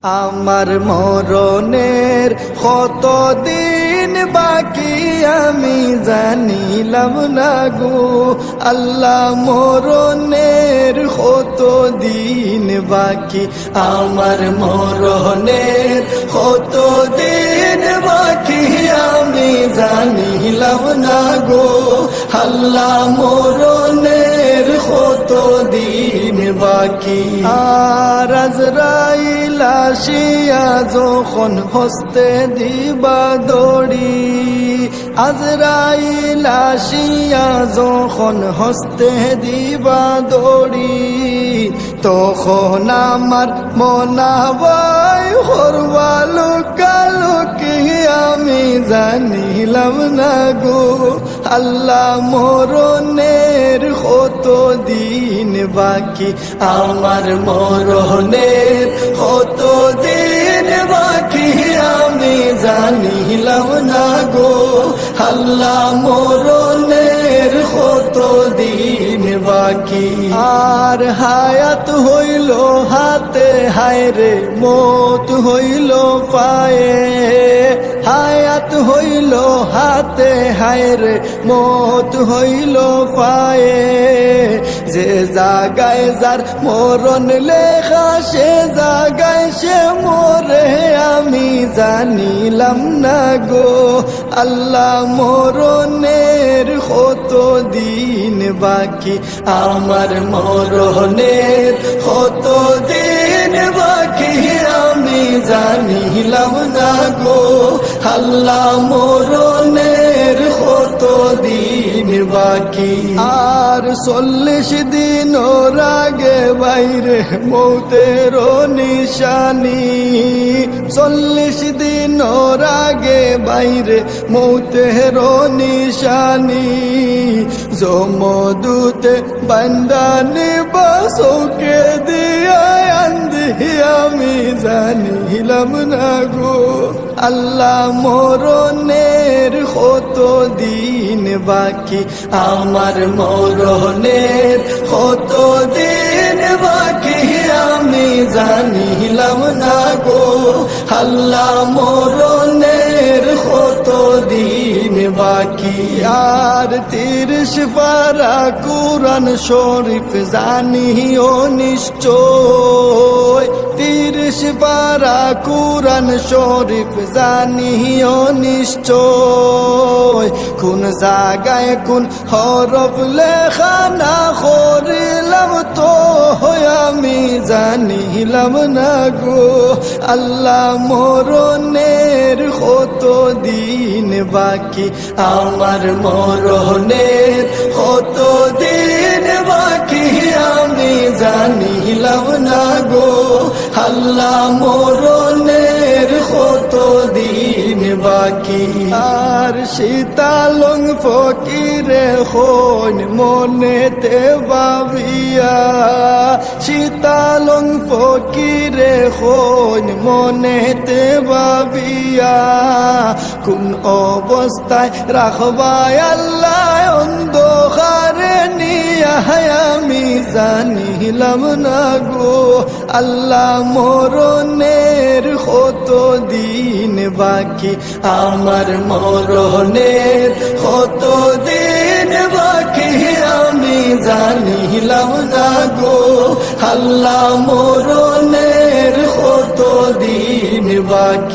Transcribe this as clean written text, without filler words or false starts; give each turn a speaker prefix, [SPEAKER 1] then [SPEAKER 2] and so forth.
[SPEAKER 1] আমার মরণের কতদিন বাকি আমি জানিলাম না গো আল্লাহ, মরণের কতদিন বাকি, আমার মরণের কতদিন বাকি আমি জানিলাম না গো আল্লাহ, মরণের কতদিন বাকি। আর আজরাইল আসিয়া যখন হস্তে দিবা দড়ি, আজরাইল আসিয়া যখন হস্তে দিবা দড়ি, তখন আমার মনাবাই হরবালো কালো কি আমি জানিলাম না গো আল্লাহ, মরণের কতদিন বাকি, আমার মরণের কতদিন বাকি আমি জানিলাম না গো আল্লাহ, মরণের কতদিন বাকি। আর হায়াত হইল হাতে হায়রে মত হইল পায়ে, হায়াত হইল হাতে হায়রে মত হইল পায়ে, যে জাগায় যার মরণ লেখা সে জাগায় সে মরে আমি জানিলাম না গো আল্লাহ, মরণের কতদিন বাকি, আমার মরণের কতদিন বাকি আমি জানিলাম না গো আল্লাহ, মরণের কতদিন বাকি। আর 40 দিন ওর আগে বাইরে মৌতের নিশানি, 40 দিন ওর আগে বাইরে মৌতের নিশানি, জমদূতে বান্দানি বাসোকে দিয়া আন্ধি আমি জানিলাম না গো আল্লাহ, মরণের কতদিন বাকি, আমার মরণের কতদিন বাকি আমি জানিলাম না গো আল্লাহ, মরণের কতদিন বাকি। আর 30 পারা কুরআন শরীফ জানিও নিশ্চয়, 30 পারা কুরআন শরীফ জানিও নিশ্চয়, কোন জায়গায় কোন হরফ লেখা না করিলাম তো আমি জানিলাম না গো আল্লাহ, মরণের কতদিন বাকি, আমার মরণের কতদিন বাকি আমি জানিলাম না গো আল্লাহ, মরণের কতদিন বাকি। আর শীতালং ফকিরে হন মনেতে ভাবিয়া, শীতালং ফকিরে হন মনেতে ভাবিয়া, কোন অবস্থায় রাখবায় আল্লাহ অন্ধকারে নিয়া আমি জানিলাম না গো আল্লাহ, মরণের কতদিন বাকি, আমার মরণের কতদিন বাকি আমি জানিলাম না গো আল্লাহ, মরণের কতদিন বাকি।